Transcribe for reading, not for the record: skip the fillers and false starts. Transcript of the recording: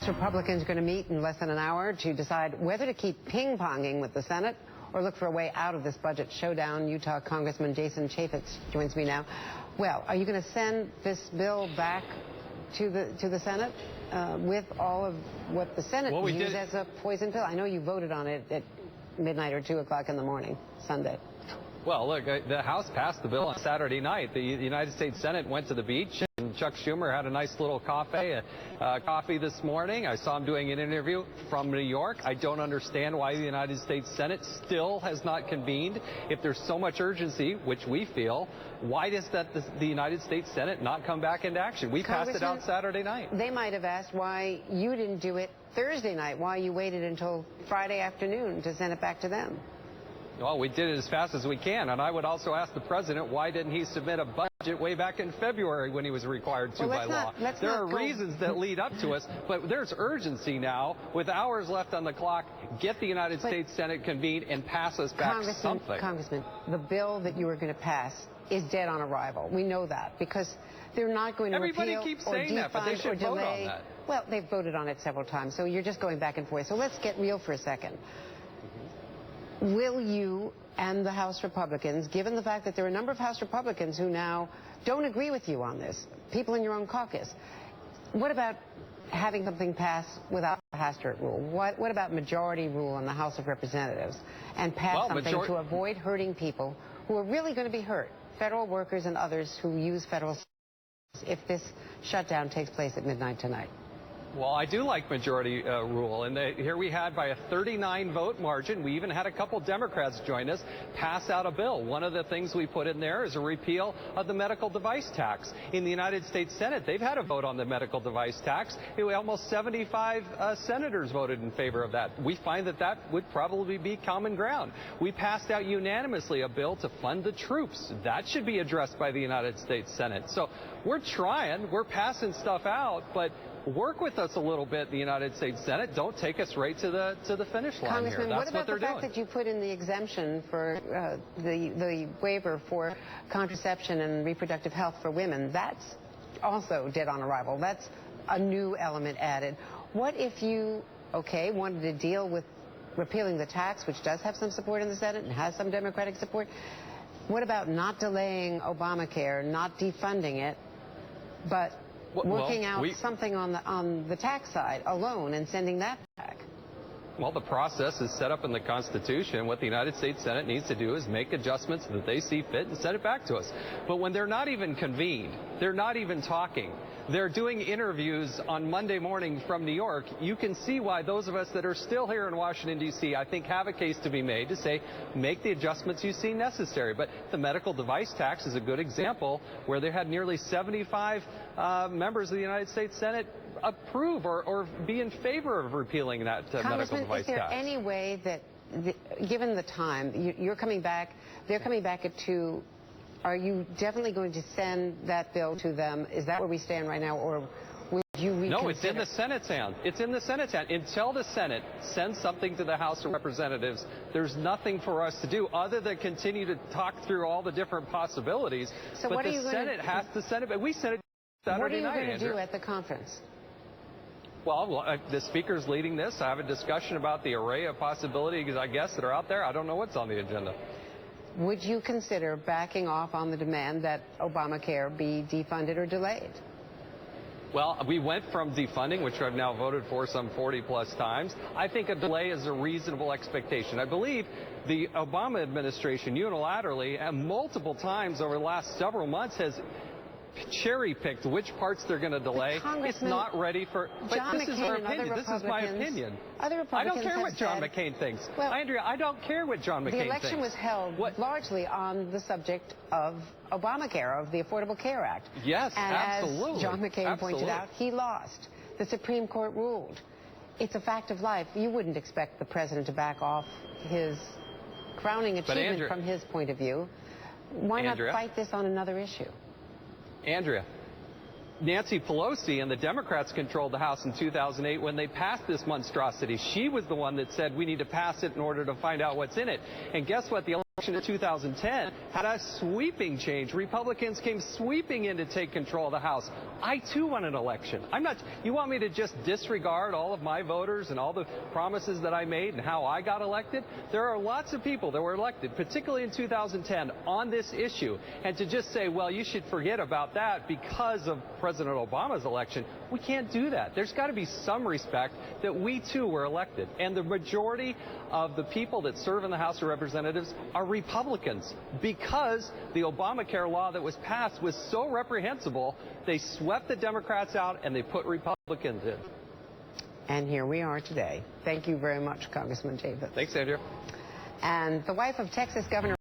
Republicans are going to meet in less than an hour to decide whether to keep ping-ponging with the Senate or look for a way out of this budget showdown. Utah Congressman Jason Chaffetz joins me now. Well, are you going to send this bill back to the Senate with all of what the Senate views as a poison pill? I know you voted on it at midnight or 2 o'clock in the morning, Sunday. Well, look, the House passed the bill on Saturday night. The United States Senate went to the beach, and Chuck Schumer had a nice little coffee this morning. I saw him doing an interview from New York. I don't understand why the United States Senate still has not convened. If there's so much urgency, which we feel, why does the United States Senate not come back into action? We passed it out Saturday night. They might have asked why you didn't do it Thursday night, why you waited until Friday afternoon to send it back to them. Well, we did it as fast as we can, and I would also ask the president why didn't he submit a budget way back in February when he was required to by law. There are reasons that lead up to us, but there's urgency now. With hours left on the clock, get the United States Senate convened and pass us back something. Congressman, the bill that you were going to pass is dead on arrival. We know that because they're not going to Everybody repeal keeps or saying that, but they defund or should vote on delay. that. Well, they've voted on it several times, so you're just going back and forth. So let's get real for a second. Will you and the House Republicans, given the fact that there are a number of House Republicans who now don't agree with you on this, people in your own caucus, what about having something pass without a Hastert rule? What about majority rule in the House of Representatives and pass something to avoid hurting people who are really going to be hurt, federal workers and others who use federal services, if this shutdown takes place at midnight tonight? Well, I do like majority rule, and here we had, by a 39-vote margin, we even had a couple Democrats join us, pass out a bill. One of the things we put in there is a repeal of the medical device tax. In the United States Senate, they've had a vote on the medical device tax. Almost 75 senators voted in favor of that. We find that that would probably be common ground. We passed out unanimously a bill to fund the troops. That should be addressed by the United States Senate. So we're trying, we're passing stuff out, but work with us a little bit, the United States Senate. Don't take us right to the finish line. Congressman, here. what about the fact that you put in the exemption for the waiver for contraception and reproductive health for women? That's also dead on arrival. That's a new element added. What if you, wanted to deal with repealing the tax, which does have some support in the Senate and has some Democratic support? What about not delaying Obamacare, not defunding it, but working out something on the tax side alone and sending that back? Well, the process is set up in the Constitution. What the United States Senate needs to do is make adjustments that they see fit and send it back to us. But when they're not even convened, they're not even talking, they're doing interviews on Monday morning from New York, you can see why those of us that are still here in Washington, D.C., I think have a case to be made to say, make the adjustments you see necessary. But the medical device tax is a good example where they had nearly 75 members of the United States Senate approve or be in favor of repealing that medical device tax. Is there any way that, given the time, you're coming back, they're coming back at 2, are you definitely going to send that bill to them? Is that where we stand right now, or would you reconsider? No, it's in the Senate's hand. It's in the Senate's hand. Until the Senate sends something to the House of Representatives, there's nothing for us to do other than continue to talk through all the different possibilities. So but the Senate has to send it. But we sent it Saturday night. What are you going to do at the conference? Well, the speaker's leading this. I have a discussion about the array of possibilities, I guess, that are out there. I don't know what's on the agenda. Would you consider backing off on the demand that Obamacare be defunded or delayed? Well, we went from defunding, which I've now voted for some 40-plus times. I think a delay is a reasonable expectation. I believe the Obama administration unilaterally and multiple times over the last several months has cherry-picked which parts they're going to delay. It's not ready for... But this is our opinion. This is my opinion. I don't care what John McCain thinks. Well, Andrea, I don't care what John McCain thinks. The election was held largely on the subject of Obamacare, of the Affordable Care Act. Yes, and absolutely. As John McCain pointed out, he lost. The Supreme Court ruled. It's a fact of life. You wouldn't expect the president to back off his crowning achievement from his point of view. Why not fight this on another issue? Andrea, Nancy Pelosi and the Democrats controlled the House in 2008 when they passed this monstrosity. She was the one that said we need to pass it in order to find out what's in it. And guess what? The election in 2010 had a sweeping change. Republicans came sweeping in to take control of the House. I, too, won an election. You want me to just disregard all of my voters and all the promises that I made and how I got elected? There are lots of people that were elected, particularly in 2010, on this issue. And to just say, well, you should forget about that because of President Obama's election, we can't do that. There's got to be some respect that we, too, were elected. And the majority of the people that serve in the House of Representatives are Republicans because the Obamacare law that was passed was so reprehensible, they swept the Democrats out and they put Republicans in. And here we are today. Thank you very much, Congressman Chaffetz. Thanks, Andrea. And the wife of Texas Governor